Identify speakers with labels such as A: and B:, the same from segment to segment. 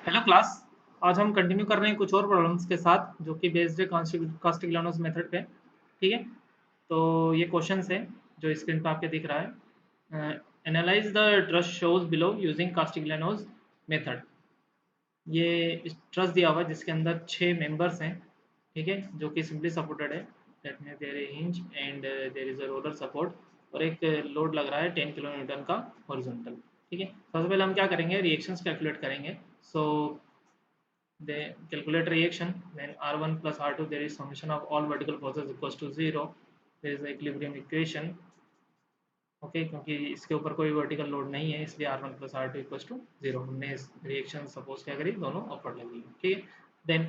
A: Hello class. आज हम continue कर रहे हैं कुछ और प्रॉब्लम्स के साथ जो कि बेस्ड है कास्टिग्लियानोस मेथड पे। ठीक है, तो ये क्वेश्चंस है जो स्क्रीन पे आपके दिख रहा है। Analyse the truss shows below using Castigliano's method. ये ट्रस्ट दिया हुआ है जिसके अंदर 6 मेंबर्स हैं, ठीक है, जो कि सिंपली सपोर्टेड है। That means there is hinge and there is a roller support और एक लोड लग रहा है 10 किलो न्यूटन का हॉरिजॉन्टल। ठीक है, सबसे पहले हम क्या करेंगे, रिएक्शंस कैलकुलेट करेंगे। सो they calculate reaction, then R1 plus R2, there is summation of all vertical forces equals to 0, there is a equilibrium equation। Okay, क्योंकि इसके ऊपर कोई वर्टिकल लोड नहीं है इसलिए R1 plus R2 equals to 0। हमने इस रिएक्शन सपोज क्या करी, दोनों अपवर्ड लगी। ठीक है, then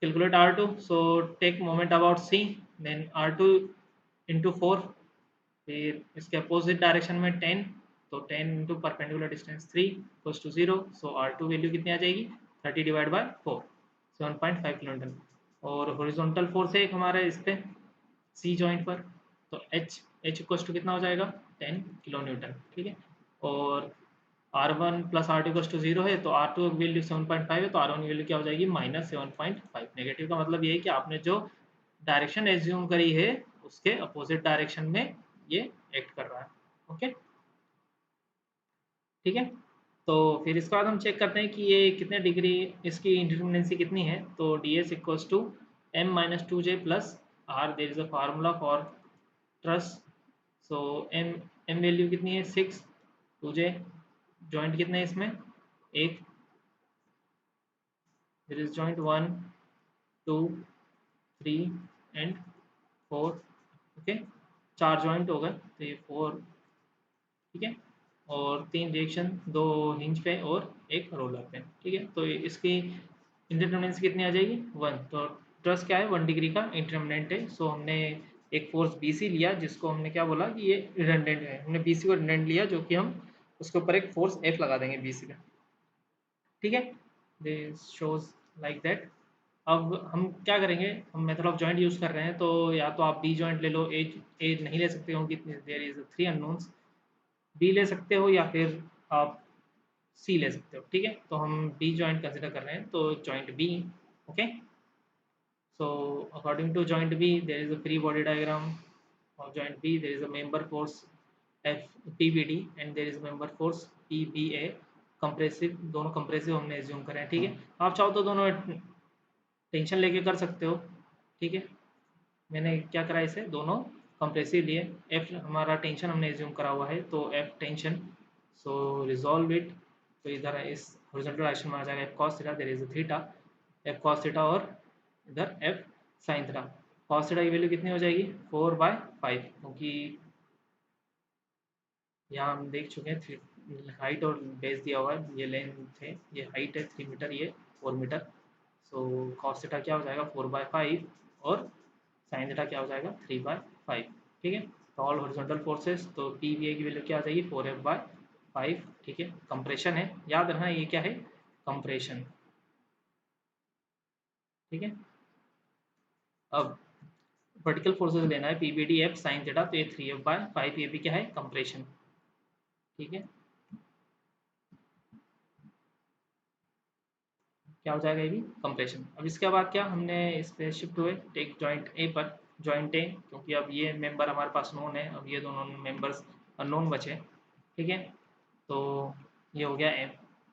A: calculate R2, so take moment about C, then R2 into 4, फिर इसके अपोजिट डायरेक्शन में 10, तो 10 into perpendicular distance 3 equals to 0। So R2 value कितनी आ जाएगी, 30 डिवाइड बाय 4, 7.5 किलो न्यूटन। और हॉरिजॉन्टल फोर्स है एक हमारा इस पे सी जॉइंट पर, तो एच इक्वल्स टू कितना हो जाएगा, 10 किलो न्यूटन। ठीक है, और R1 plus R2 equals to 0 है, तो R2 वैल्यू 7.5 है, तो R1 की वैल्यू क्या हो जाएगी, माइनस 7.5। नेगेटिव का मतलब ये है कि आपने जो डायरेक्शन एज्यूम करी है उसके अपोजिट डायरेक्शन में ये एक्ट कर रहा है। ओके, ठीक है, तो फिर इसके बाद हम चेक करते हैं कि ये कितने डिग्री, इसकी इंडिटरमिनेंसी कितनी है। तो D S equals to M minus two J plus R, there is a formula for truss. So M M value कितनी है 6, टू जे जॉइंट कितने हैं इसमें, एक, there is joint 1 2 3 and 4। Okay, 4 joint हो गए, तो ये 4। ठीक है, और 3 रिएक्शन, 2 हिंज पे और एक रोलर पे। ठीक है, तो इसकी इंडिटरमिनेंसी कितनी आ जाएगी, 1। तो ट्रस क्या है, 1 डिग्री का इंटरमिनेंट है। सो हमने एक फोर्स बी सी लिया जिसको हमने क्या बोला कि ये रिडंडेंट है, हमने बी सी को रिडंडेंट लिया जो कि हम उसके ऊपर एक फोर्स एफ लगा देंगे बी सी पे। ठीक है, दिस शोज लाइक दैट। अब हम क्या करेंगे, हम मेथड ऑफ जॉइंट यूज़ कर रहे हैं, तो या तो आप बी जॉइंट ले लो, एज एज नहीं ले सकते हो, कितनी, देयर इज 3 अननोन्स, बी ले सकते हो या फिर आप सी ले सकते हो। ठीक है, तो हम बी जॉइंट कंसिडर कर रहे हैं, तो joint B. Okay, so according to joint B there is a free body diagram of joint B, there is a member force F P B D and there is member force P B A. Compressive, दोनों compressive हमने assume करें हैं। ठीक है, आप चाहो तो दोनों टेंशन लेके कर सकते हो। ठीक है, मैंने क्या करा, इसे दोनों कंप्रेसिव लिए। एफ हमारा टेंशन हमने एज्यूम करा हुआ है, तो F tension, so resolve it. तो इधर इस हॉरिजॉन्टल डायरेक्शन में आ जाएगा F cos theta, there is theta, F cos theta, और इधर F sine theta. Cos theta की वैल्यू कितनी हो जाएगी, 4/5, क्योंकि यहाँ हम देख चुके हैं थ्री, हाइट और बेस दिया हुआ है, ये लेंथ है, ये हाइट है 3 मीटर, ये 4 मीटर। सो कॉस थीटा क्या हो जाएगा, 4/5, और साइन थीटा क्या हो जाएगा, 3/5। ठीक है, तो ऑल हॉरिजॉन्टल फोर्सेस, तो पी वी ए की वैल्यू क्या आ जाएगी, 4F/5। ठीक है, कंप्रेशन है, याद रखना ये क्या है, कंप्रेशन। ठीक है, अब वर्टिकल फोर्सेस लेना है, P B D F sine theta, तो ये 3F/5, ये भी क्या है, कंप्रेशन। ठीक है, क्या हो जाएगा, ये भी कंप्रेशन। अब इसके बाद क्या, हमने इस पे शिफ्ट हुए टेक जॉइंट ए पर, जॉइंट ए, क्योंकि अब ये मेंबर हमारे पास नोन है, अब ये दोनों मेंबर्स अननोन बचे। ठीक है, तो ये हो गया M,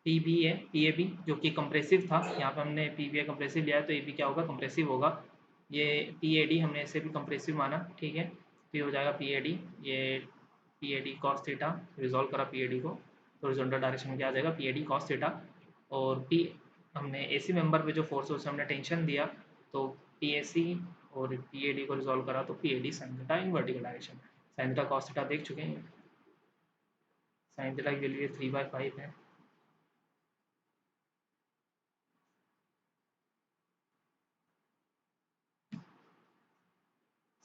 A: P B A, P A B जो कि कंप्रेसिव था, यहाँ पे हमने पी बी ए कंप्रेसिव लिया है, तो ये भी क्या होगा, कंप्रेसिव होगा। ये पी ए डी हमने इसे भी कंप्रेसिव माना। ठीक है, तो ये हो जाएगा पी ए डी, ये P A D cos theta, resolve करा पी ए डी को, तो हॉरिजॉन्टल डायरेक्शन में क्या आ जाएगा, P A D cos theta. और पी, हमने ए सी मेंबर पे जो फोर्स है उसे हमने टेंशन दिया, तो पी ए सी और पी ए डी को रिजॉल्व करा, तो P A D sine theta in vertical direction. Sign theta cos theta देख चुके हैं, साइन थीटा की वैल्यू 3/5 है।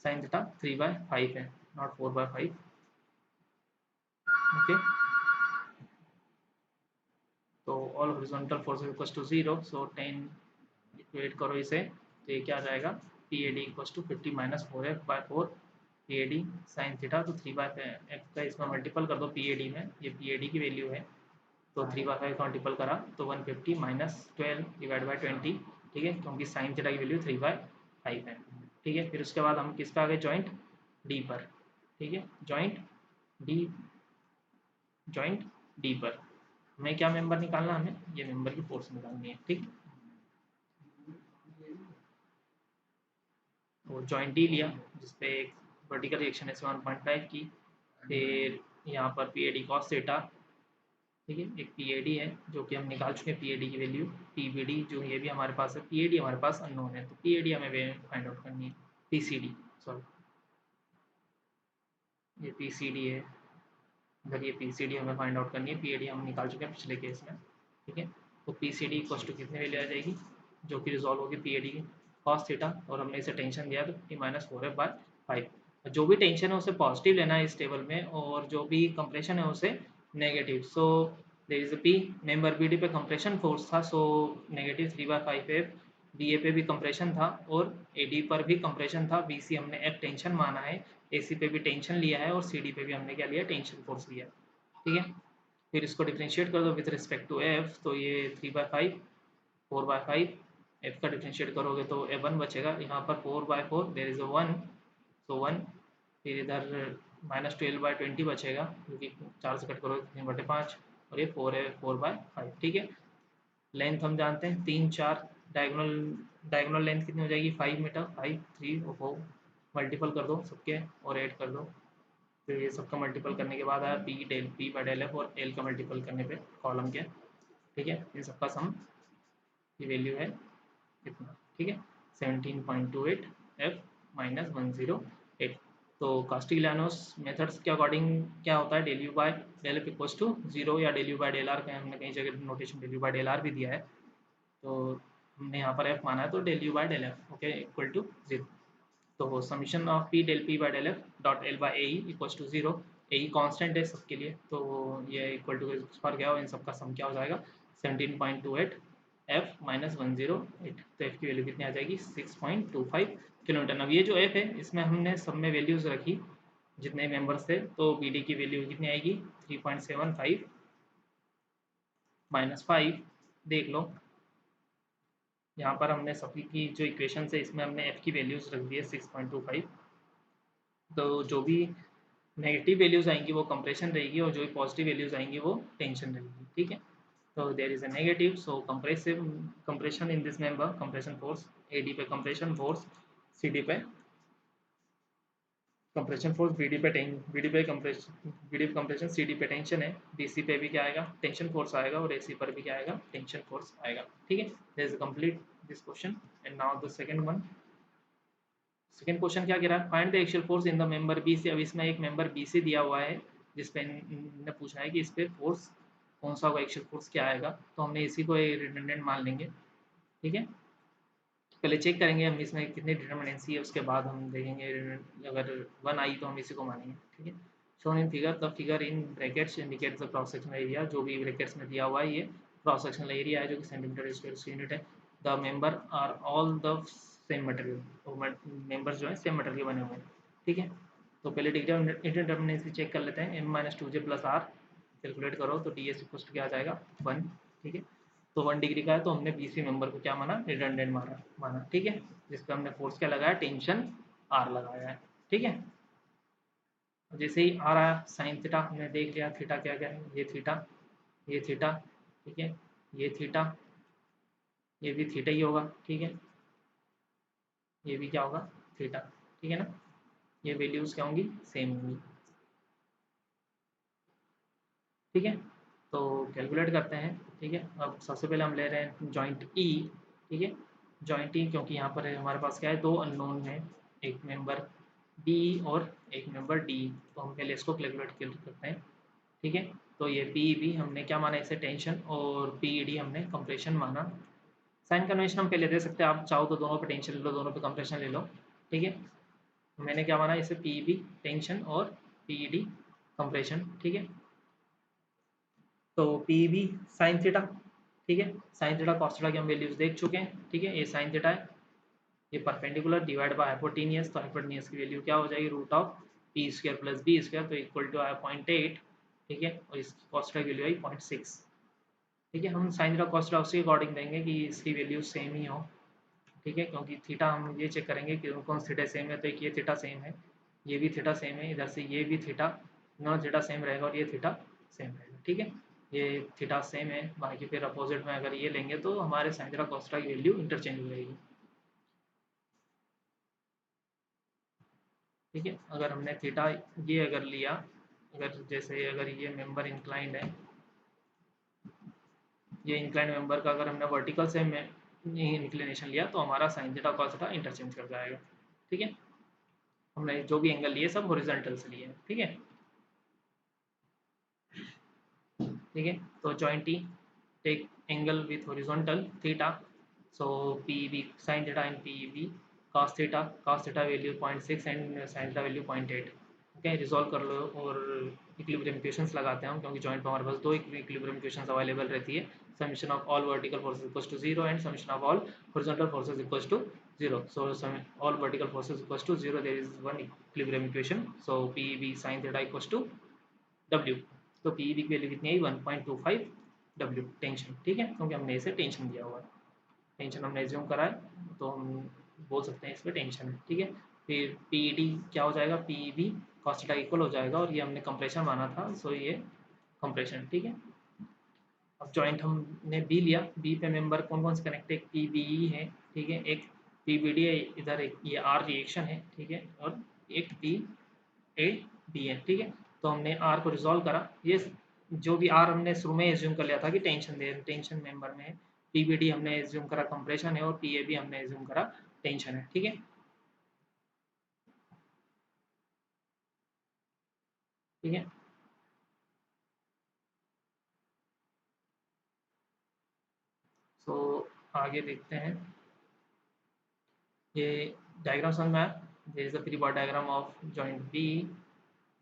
A: साइन थीटा 3/5 है, नॉट 4/5। ओके, तो all horizontal forces equals to 0, so 10 equate करो इसे, तो ये क्या आ जाएगा, P A D equals to 50 minus 4F/4, P A D sine theta, तो 3/5 का इसमें मल्टीपल कर दो पी ए डी में, ये पी ए डी की वैल्यू है, तो 3/5 का मल्टीपल करा तो 150 माइनस 12 डिवाइड बाई 20, ठीक है, क्योंकि साइन थीटा की वैल्यू 3/5 है, ठीक है। फिर उसके बाद हम किस पे आ गए, जॉइंट डी पर, ठीक है, जॉइंट डी पर हमें क्या मेंबर निकालना, हमें ये मेंबर की फोर्स निकालनी है, ठीक। वो जॉइंट डी लिया जिसपे एक वर्टिकल रिएक्शन है 1.5 की, फिर यहाँ पर P A D cos theta, ठीक है, एक पी ए डी है जो कि हम निकाल चुके हैं, पी ए डी की वैल्यू, पी बी डी जो ये भी हमारे पास है, पी ए डी हमारे पास अननोन है, तो पी ए डी हमें फाइंड आउट करनी है, पी सी डी, सॉरी ये पी सी डी है, अगर ये पी सी डी हमें फाइंड आउट करनी है, पी ए डी हम निकाल चुके हैं पिछले केस में, ठीक है। तो P C D equal to कितनी वैल्यू आ जाएगी, जो कि रिजॉल्व होगी पी ए डी की कॉस थीटा, और हमने इसे टेंशन दिया तो टी माइनस 4f/5, जो भी टेंशन है उसे पॉजिटिव लेना है इस टेबल में, और जो भी कंप्रेशन है उसे negative. So there is a P, member B D पे कंप्रेशन फोर्स था, सो नेगेटिव 3/5f, बी ए पे भी कंप्रेशन था और ए डी पर भी कंप्रेशन था, बी सी हमने एफ टेंशन माना है, ए सी पे भी टेंशन लिया है और सी डी पे भी हमने क्या लिया, टेंशन फोर्स लिया, ठीक है। फिर इसको डिफ्रेंशिएट कर दो विद रिस्पेक्ट टू एफ, तो ये 3/5 4/5, एफ का डिफ्रेंशिएट करोगे तो ए1 बचेगा, यहाँ पर 4/4 देयर इज अ 1, तो 1, फिर इधर -12/20 बचेगा क्योंकि 4 से कट करोगे 3/5, और ये 4 है 4/5, ठीक है। लेंथ हम जानते हैं 3 4, डायगोनल लेंथ कितनी हो जाएगी 5 मीटर, 5 3 और 4, मल्टीपल कर दो सबके और ऐड कर दो, फिर ये सबका मल्टीपल करने के बाद आया P/Δf और L का मल्टीपल करने पे कॉलम के, ठीक है, इन सबका सम की वैल्यू है कितना, ठीक है, 17.28 F माइनस 108। तो कास्टिग्लियानोस मेथड्स के अकॉर्डिंग क्या होता है, del U by del F equals to 0 या del U by del R का, हमने कहीं जगह notation del U by del R भी दिया है, तो हमने यहाँ पर एफ माना है तो del U by del F okay equal to 0। तो summation of P del P by del F dot L by A equals to 0, a constant है सबके लिए, तो ये इक्वल टू पर क्या हो, इन सबका सम क्या हो जाएगा 17.28 एफ माइनस 108, तो एफ की वैल्यू कितनी आ जाएगी 6.25 किलोमीटर। अब ये जो एफ है इसमें हमने सब में वैल्यूज रखी जितने मेंबर्स थे, तो बी डी की वैल्यू कितनी आएगी 3.75 माइनस 5, देख लो यहाँ पर हमने सभी की जो इक्वेशन है इसमें हमने एफ की वैल्यूज रख दी है 6.25, तो जो भी नेगेटिव वैल्यूज आएंगी वो कंप्रेशन रहेगी और जो भी पॉजिटिव वैल्यूज आएंगी वो टेंशन रहेगी, ठीक है। तो there is a negative, so compression in this member, compression force A D पे कंप्रेशन फोर्स, सी डी पे कंप्रेशन फोर्स, बी डी पे कंप्रेशन, सी डी पे टेंशन है, बी सी पे भी क्या आएगा टेंशन फोर्स आएगा और ए सी पर भी क्या आएगा टेंशन फोर्स आएगा, ठीक है। There is a complete this question and now the second one. Second question क्या कह रहा है, find the axial force in the member B C. अब इसमें एक मेंबर बी सी दिया हुआ है जिस पे ने पूछा है कि इस पे फोर्स कौन सा होगा, एक्सियल फोर्स क्या आएगा, तो हमने इसी को रिडंडेंट मान लेंगे, ठीक है। पहले चेक करेंगे हम इसमें कितनी डिटर्मिनेंसी है, उसके बाद हम देखेंगे अगर 1 आई तो हम इसी को मानेंगे, ठीक है। Shown in figure, the figure in brackets indicates the cross sectional area, जो भी ब्रैकेट्स में दिया हुआ है ये क्रॉस सेक्शनल एरिया है जो कि सेंटीमीटर स्क्वायर यूनिट है। The member are all the same material, तो मेंबर्स जो है सेम मटेरियल बने हुए हैं, ठीक है। तो पहले डिग्री इंडिटर्मिनेंसी चेक कर लेते हैं, m-2j प्लस r कैलकुलेट करो तो ds इक्वल क्या आ जाएगा 1, ठीक है। तो 1 डिग्री का है तो हमने बी सी मेंबर को क्या माना रिडंडेंट माना, ठीक है, जिस पर हमने फोर्स क्या लगाया टेंशन आर लगाया है, ठीक है। जैसे ही आर आया साइन थीटा हमने देख लिया, थीटा क्या क्या है, ये थीटा, ये थीटा, ठीक है, ये थीटा, ये भी थीटा ही होगा, ठीक है, ये भी क्या होगा थीटा, ठीक है ना, ये वैल्यूज क्या होंगी सेम होंगी, ठीक है। तो कैलकुलेट करते हैं, ठीक है। अब सबसे पहले हम ले रहे हैं जॉइंट ई, ठीक है, जॉइंट ई, क्योंकि यहाँ पर हमारे पास क्या है दो अननोन है, एक मेंबर बी और एक मेंबर डी, तो हम पहले इसको कैलकुलेट करते हैं, ठीक है। तो ये पी बी हमने क्या माना इसे टेंशन, और पी डी हमने कंप्रेशन माना। साइन कन्वेंशन हम पहले दे सकते हैं, आप चाहो तो दोनों पे टेंशन ले लो, दोनों पे कंप्रेशन ले लो, ठीक है। मैंने क्या माना इसे पी बी टेंशन और पी डी कंप्रेशन, ठीक है। तो पी बी साइन थीटा, ठीक है, साइन थीटा कॉस थीटा की हम वैल्यूज देख चुके हैं, ठीक है, ये साइन थीटा है, ये परपेंडिकुलर डिवाइड बाय हाइपोटेनियस, तो हाइपोटेनियस की वैल्यू क्या हो जाएगी root of P square plus B square, तो इक्वल टू आया 0.8, ठीक है, और इसकी कॉस थीटा की वैल्यू आई 0.6, ठीक है, हम साइन थीटा कॉस थीटा उसी अकॉर्डिंग देंगे कि इसकी वैल्यू सेम ही हो। ठीक है, क्योंकि थीटा हम ये चेक करेंगे कि कौन सा थीटा सेम है, तो एक ये थीटा सेम है, ये भी थीटा सेम है, इधर से ये भी थीटा, दोनों थीटा सेम रहेगा और ये थीटा सेम रहेगा। ठीक है, ये थीटा सेम है, बाकी फिर अपोजिट में अगर ये लेंगे तो हमारे साइन थीटा कॉस थीटा की वैल्यू इंटरचेंज हो जाएगी। ठीक है, अगर हमने थीटा ये अगर लिया, अगर जैसे अगर ये मेंबर इंक्लाइंड है, ये इंक्लाइंड मेंबर का अगर हमने वर्टिकल से में इंक्लिनेशन लिया तो हमारा sign theta cos theta interchange कर जाएगा। ठीक है, हमने जो भी एंगल लिए सब हॉरिजॉन्टल से लिए हैं। ठीक है, ठीक है, तो joint T take angle with horizontal theta, so P B sine theta and P B cos theta value 0.6 and sine theta value 0.8। Okay, resolve कर लो और इक्विलिब्रियम इक्वेशंस लगाते हैं हम, क्योंकि जॉइंट में हमारे पास दो इक्विलिब्रियम इक्वेशंस अवेलेबल रहती है, summation of all vertical forces equals to 0 and summation of all horizontal forces equals to 0। So all vertical forces equals to 0, there is one equilibrium equation, so P B sine theta equals to W। तो पी की value कितनी आई 1.25 W tension. ठीक है, क्योंकि हमने इसे टेंशन दिया हुआ है, टेंशन हमने एज्यूम करा है तो हम बोल सकते हैं इसमें टेंशन है। ठीक है, फिर पी डी क्या हो जाएगा, P B cos theta equal हो जाएगा, और ये हमने कंप्रेशन माना था, सो ये कंप्रेशन। ठीक है, अब जॉइंट हमने बी लिया, बी पे मेंबर कौन कौन से कनेक्ट है, एक पी बी ई है। ठीक है, एक पी बी डी है, इधर एक ये आर रिएक्शन है। ठीक है, और एक पी ए डी है। ठीक है, तो हमने आर को रिजॉल्व करा, ये जो भी आर हमने शुरू में एज्यूम कर लिया था कि टेंशन दे, टेंशन मेंबर में है, पीबीडी हमने एज्यूम करा कंप्रेशन है, और पीएबी हमने एज्यूम करा टेंशन है। ठीक है, ठीक है, सो आगे देखते हैं, ये डायग्राम समझ में आया, there is a free body diagram of joint B,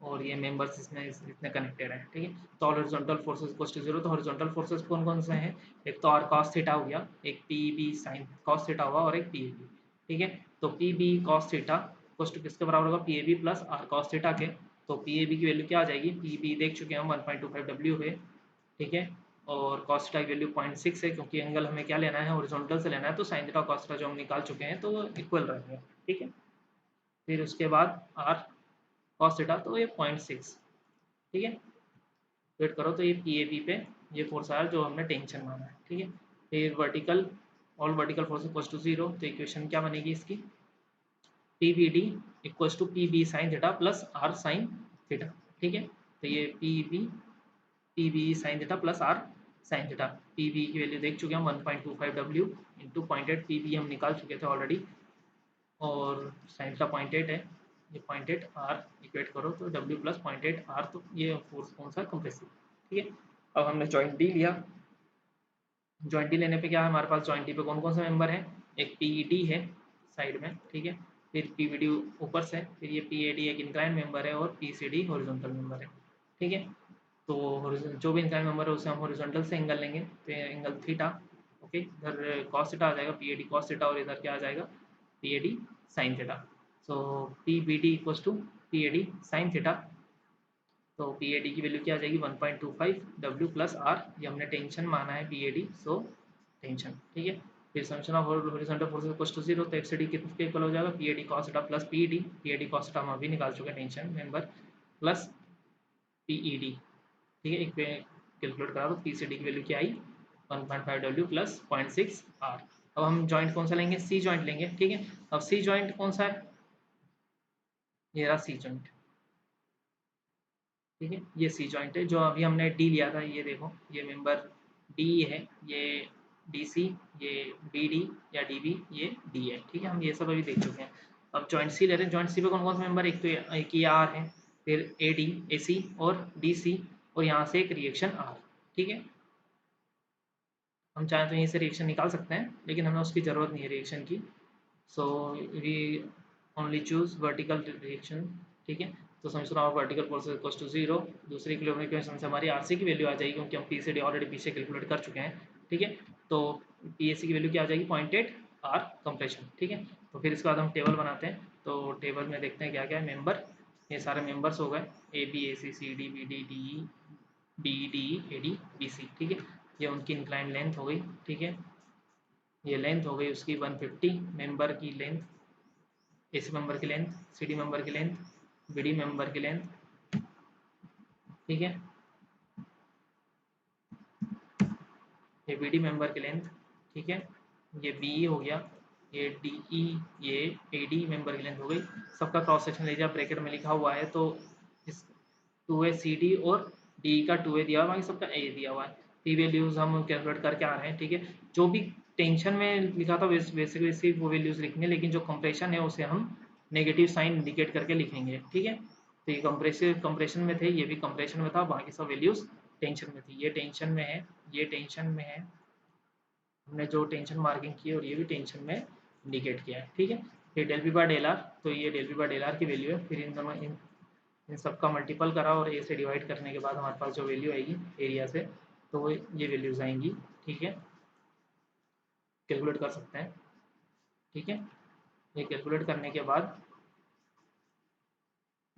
A: और ये मेंबर्स इसमें इतने कनेक्टेड हैं। ठीक है, तो हॉरिजॉन्टल फोर्सेस इक्वल्स टू 0, तो हॉरिजॉन्टल फोर्सेस कौन कौन से हैं, एक तो आर कॉस थीटा हो गया, एक P B sine cos theta हुआ, और एक पी ए बी। ठीक है, तो P B cos theta equals to किसके बराबर होगा, P A B plus R cos theta के। तो पी ए बी की वैल्यू क्या आ जाएगी, पी बी देख चुके हैं हम 1.25 डब्ल्यू है। ठीक है, और कॉस थीटा की वैल्यू 0.6 है, क्योंकि एंगल हमें क्या लेना है, हॉरिजॉन्टल से लेना है, तो साइन थीटा कॉस थीटा जो हम निकाल चुके हैं तो वो इक्वल रहेंगे। ठीक है, फिर उसके बाद आर कॉस थीटा, तो ये 0.6। ठीक है, वेट करो, तो ये पी ए बी पे ये फोर्स आया जो हमने टेंशन माना है। ठीक है, फिर vertical, all vertical force equals to 0, तो इक्वेशन क्या बनेगी इसकी, P B D equals to P B sine theta plus R sine theta. ठीक है, तो ये P B sine theta plus R sine theta, P B की वैल्यू देख चुके हैं 1.25 डब्ल्यू इंटू 0.8, पी बी हम निकाल चुके थे ऑलरेडी, और साइन थीटा 0.8 है, ये 0.8 आर इक्वेट करो तो डब्ल्यू प्लस 0.8 आर, तो ये फोर्स कौन सा, कंप्रेसिव। ठीक है, अब हमने जॉइंट डी लिया, जॉइंट डी लेने पे क्या है हमारे पास, जॉइंट डी पे कौन कौन से मेंबर है, एक पी डी है साइड में। ठीक है, फिर पी वी डी ऊपर से, फिर ये पी ए डी एक इंक्लाइन मेंबर है, और P C D horizontal member है। ठीक है, तो जो भी इंक्लाइन मेंबर है उसे हम हॉरिजॉन्टल से एंगल लेंगे, तो एंगल थीटा। ओके, इधर कॉस थीटा आ जाएगा, P A D cos theta, और इधर क्या आ जाएगा, P A D sine theta. So P B D equals to P A D sine theta, तो पी ए डी की वैल्यू क्या आ जाएगी 1.25 डब्ल्यू प्लस आर, ये हमने टेंशन माना है P A D, so tension. ठीक है, फिर summation of horizontal forces equals to 0, तो एफ सी डी कितने इक्वल हो जाएगा, P A D cos theta plus P D, P A D cos theta हम अभी निकाल चुके हैं tension member, plus P E D. ठीक है, एक पे कैलकुलेट करा तो पी सी डी की वैल्यू क्या आई 1.5 डब्ल्यू प्लस 0.6 आर। अब हम जॉइंट कौन सा लेंगे, सी जॉइंट लेंगे। ठीक है, अब सी जॉइंट कौन सा है, ये रहा सी जॉइंट। ठीक है, ये सी जॉइंट है, जो अभी हमने डी लिया था, ये देखो ये मेंबर डी है, ये डी सी, ये डी डी या डी बी, ये डी है। ठीक है, हम ये सब अभी देख चुके हैं। अब जॉइंट सी ले रहे हैं, जॉइंट सी पे कौन कौन से मेंबर, एक तो एक ये आर है, फिर ए डी ए सी और डी सी, और यहाँ से एक रिएक्शन आर। ठीक है, हम चाहें तो यहीं से रिएक्शन निकाल सकते हैं, लेकिन हमें उसकी ज़रूरत नहीं है रिएक्शन की, so we only choose vertical reaction. ठीक है, तो summation of vertical force equals to 0, दूसरी किलोमीटर इक्वेशन से हमारी आरसी की वैल्यू आ जाएगी, क्योंकि हम पी सी डी ऑलरेडी पीछे कैलकुलेट कर चुके हैं। ठीक है, तो पी एस सी की वैल्यू क्या आ जाएगी 0.8 आर कंप्रेशन। ठीक है, तो फिर इसके बाद हम टेबल बनाते हैं, तो टेबल में देखते हैं क्या क्या है मेंबर, ये सारे मेंबर्स हो गए, A B A C C D B D D E B D A D B C. ठीक है, ये उनकी इंक्लाइन लेंथ हो गई, ठीक है। ये लेंथ हो गई उसकी 150 मेंबर की लेंथ, एसी मेंबर की लेंथ, सीडी मेंबर की लेंथ, बीडी मेंबर की लेंथ, ठीक है। ये बीडी मेंबर की लेंथ, ठीक है। ये बीई हो गया, ये डीई, ये एडी मेंबर की लेंथ हो गई। सबका क्रॉस सेक्शन एरिया ब्रैकेट में लिखा हुआ है, तो इस 2a सी और डी का 2a दिया हुआ है, बाकी सबका ए दिया हुआ है। पी वैल्यूज़ हम कैलकुलेट करके आ रहे हैं, ठीक है। जो भी टेंशन में लिखा था बेसिकली सिर्फ वो वैल्यूज़ लिखेंगे, लेकिन जो कंप्रेशन है उसे हम नेगेटिव साइन इंडिकेट करके लिखेंगे, ठीक है। तो ये कंप्रेशन में थे, ये भी कंप्रेशन में था, बाकी सब वैल्यूज़ टेंशन में थी। ये टेंशन में है, ये टेंशन में है, हमने जो टेंशन मार्किंग की है, और ये भी टेंशन में इंडिकेट किया है, ठीक है। ये del P bar del R, तो ये del P bar del R की वैल्यू है। फिर इन दोनों इन सबका मल्टीपल करा और ए से डिवाइड करने के बाद हमारे पास जो वैल्यू आएगी एरिया से, तो वो ये वैल्यूज़ आएंगी, ठीक है। कैलकुलेट कर सकते हैं, ठीक है। ये कैलकुलेट करने के बाद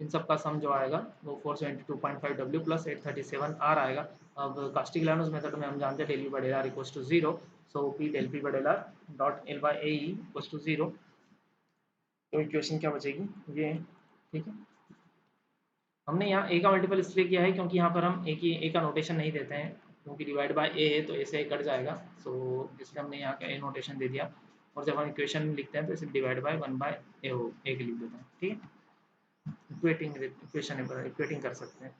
A: इन सब का सम जो आएगा वो 472.5 डब्ल्यू प्लस 837 आर आएगा। अब कास्टिग्लियानोस मेथड में हम जानते हैं del P by del R equals to 0, so P del P by del R dot L by A equals to 0। तो इक्वेशन क्या बचेगी, ये है, ठीक है। हमने यहाँ ए का मल्टीपल इसलिए किया है क्योंकि यहाँ पर हम ए का नोटेशन नहीं देते हैं, क्योंकि डिवाइड बाय ए है तो ए से कट जाएगा, सो इसलिए हमने यहाँ का ए नोटेशन दे दिया। और जब हम इक्वेशन लिखते हैं तो इसे डिवाइड बाय 1 बाय ए हो ए के लिख देते हैं, ठीक है। इक्वेटिंग कर सकते हैं,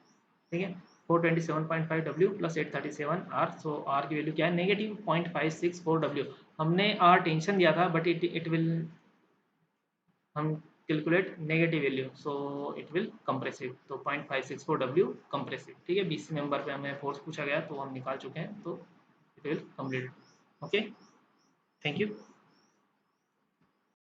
A: ठीक है। 427.5 W plus 837 R, so R की वैल्यू क्या है, नेगेटिव 0.564 डब्ल्यू। हमने आर टेंशन दिया था, बट इट विल हम calculate negative value, so it will compressive, तो 0.564 डब्ल्यू कंप्रेसिव, ठीक है। बीसी मेंबर पे हमें फोर्स पूछा गया तो हम निकाल चुके हैं, तो it will complete. Okay, thank you.